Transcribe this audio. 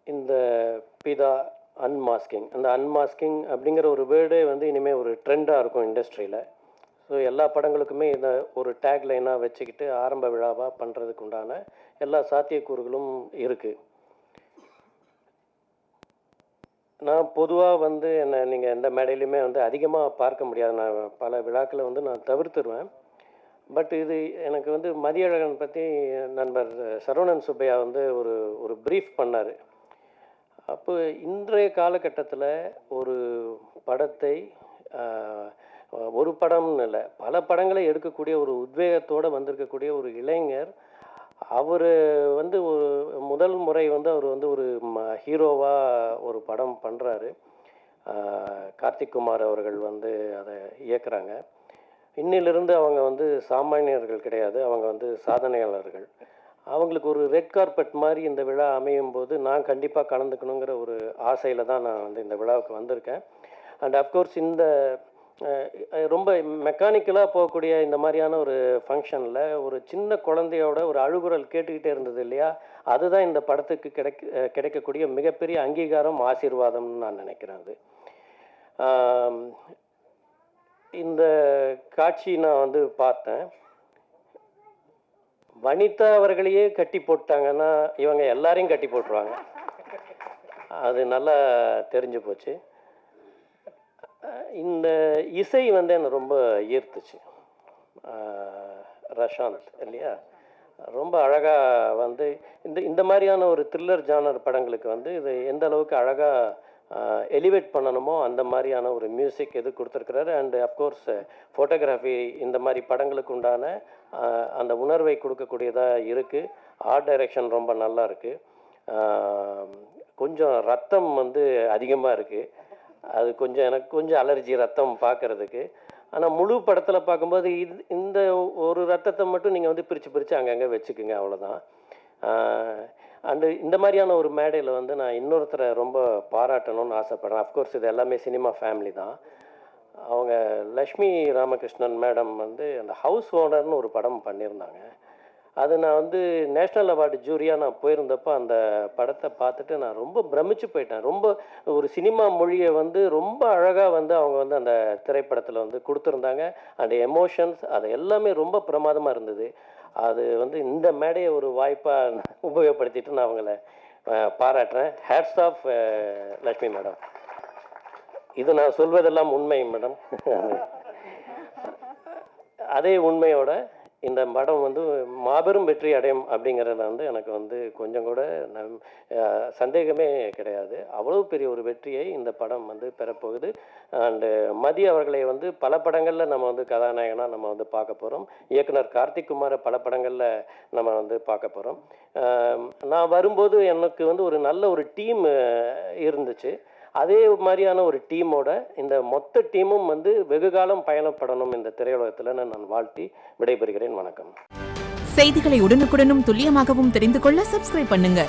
இந்த பிதா அன்மாஸ்கிங், அந்த அன்மாஸ்கிங் அப்படிங்கிற ஒரு வேர்டே வந்து இனிமேல் ஒரு ட்ரெண்டாக இருக்கும் இண்டஸ்ட்ரியில். ஸோ எல்லா படங்களுக்குமே இதை ஒரு டேக் லைனாக வச்சுக்கிட்டு ஆரம்ப விழாவாக பண்ணுறதுக்கு உண்டான எல்லா சாத்தியக்கூறுகளும் இருக்குது. நான் பொதுவாக வந்து என்னை நீங்கள் எந்த மேடையிலையுமே வந்து அதிகமாக பார்க்க முடியாது. நான் பல விழாக்களை வந்து நான் தவிர்த்துருவேன். பட் இது எனக்கு வந்து மதியழகன் பற்றி நண்பர் சரவணன் சுப்பையா வந்து ஒரு ஒரு ப்ரீஃப் பண்ணார். அப்போ இன்றைய காலகட்டத்தில் ஒரு படத்தை ஒரு படம்னு இல்லை, பல படங்களை எடுக்கக்கூடிய ஒரு உத்வேகத்தோடு வந்திருக்கக்கூடிய ஒரு இளைஞர், அவர் வந்து ஒரு முதல் முறை வந்து அவர் வந்து ஒரு ஹீரோவாக ஒரு படம் பண்ணுறாரு. கார்த்திக் குமார் அவர்கள் வந்து அதை இயக்குறாங்க. இன்னிலிருந்து அவங்க வந்து சாமானியர்கள் கிடையாது, அவங்க வந்து சாதனையாளர்கள். அவங்களுக்கு ஒரு ரெட் கார்பெட் மாதிரி இந்த விழா அமையும் போது நான் கண்டிப்பாக கலந்துக்கணுங்கிற ஒரு ஆசையில் தான் நான் வந்து இந்த விழாவுக்கு வந்திருக்கேன். அண்ட் அஃப்கோர்ஸ் இந்த ரொம்ப மெக்கானிக்கலாக போகக்கூடிய இந்த மாதிரியான ஒரு ஃபங்க்ஷனில் ஒரு சின்ன குழந்தையோட ஒரு அழுகுரல் கேட்டுக்கிட்டே இருந்தது இல்லையா, அதுதான் இந்த படத்துக்கு கிடைக்கக்கூடிய மிகப்பெரிய அங்கீகாரம், ஆசீர்வாதம்னு நான் நினைக்கிறேன். அது இந்த காட்சி நான் வந்து பார்த்தேன். வனிதா அவர்களையே கட்டி போட்டாங்கன்னா இவங்க எல்லாரையும் கட்டி போட்டுருவாங்க. அது நல்லா தெரிஞ்சு போச்சு. இந்த இசை வந்து என்னை ரொம்ப ஈர்த்துச்சு. ரஷாந்த் இல்லையா, ரொம்ப அழகாக வந்து இந்த மாதிரியான ஒரு த்ரில்லர் ஜானர் படங்களுக்கு வந்து இது எந்த அளவுக்கு அழகாக எலிவேட் பண்ணணுமோ அந்த மாதிரியான ஒரு மியூசிக் எது கொடுத்துருக்கிறாரு. அண்டு அஃப்கோர்ஸ் ஃபோட்டோகிராஃபி இந்த மாதிரி படங்களுக்கு உண்டான அந்த உணர்வை கொடுக்கக்கூடியதாக இருக்குது. ஆர்ட் டைரக்ஷன் ரொம்ப நல்லா இருக்குது. கொஞ்சம் ரத்தம் வந்து அதிகமாக இருக்குது. அது கொஞ்சம் எனக்கு கொஞ்சம் அலர்ஜி ரத்தம் பார்க்குறதுக்கு. ஆனால் முழு படத்தில் பார்க்கும்போது இந்த ஒரு ரத்தத்தை மட்டும் நீங்கள் வந்து பிரித்து அங்கங்கே வச்சுக்குங்க, அவ்வளோதான். அண்டு இந்த மாதிரியான ஒரு மேடையில் வந்து நான் இன்னொருத்தரை ரொம்ப பாராட்டணும்னு ஆசைப்பட்றேன். அஃப்கோர்ஸ் இது எல்லாமே சினிமா ஃபேமிலி தான். அவங்க லக்ஷ்மி ராமகிருஷ்ணன் மேடம் வந்து அந்த ஹவுஸ் ஓனர்னு ஒரு படம் பண்ணியிருந்தாங்க. அது நான் வந்து நேஷ்னல் அவார்டு ஜூரியாக நான் போயிருந்தப்போ அந்த படத்தை பார்த்துட்டு நான் ரொம்ப பிரமிச்சு போயிட்டேன். ரொம்ப ஒரு சினிமா மொழியை வந்து ரொம்ப அழகாக வந்து அவங்க வந்து அந்த திரைப்படத்தில் வந்து கொடுத்துருந்தாங்க. அந்த எமோஷன்ஸ் அது எல்லாமே ரொம்ப பிரமாதமாக இருந்தது. அது வந்து இந்த மேடையை ஒரு வாய்ப்பாக உபயோகப்படுத்திட்டு நான் அவங்கள பாராட்டுறேன். Hats off Lakshmi madam. இது நான் சொல்வதெல்லாம் உண்மை மேடம். அதே உண்மையோட இந்த படம் வந்து மாபெரும் வெற்றி அடையும் அப்படிங்கிறத வந்து எனக்கு வந்து கொஞ்சம் கூட சந்தேகமே கிடையாது. அவ்வளோ பெரிய ஒரு வெற்றியை இந்த படம் வந்து பெறப்போகுது. அண்டு மதி அவர்களை வந்து பல படங்களில் நம்ம வந்து கதாநாயகனாக நம்ம வந்து பார்க்க போகிறோம். இயக்குனர் கார்த்திக் குமாரை பல படங்களில் நம்ம வந்து பார்க்க போகிறோம். நான் வரும்போது எனக்கு வந்து ஒரு நல்ல ஒரு டீம் இருந்துச்சு. அதே மாதிரியான ஒரு டீமோட இந்த மொத்த டீமும் வந்து வெகு காலம் பயணப்படணும் இந்த திரையுலகத்தில் நான் வாழ்த்தி விடைபெறுகிறேன். வணக்கம். செய்திகளை உடனுக்குடனும் துல்லியமாகவும் தெரிந்து கொள்ள சப்ஸ்கிரைப் பண்ணுங்க.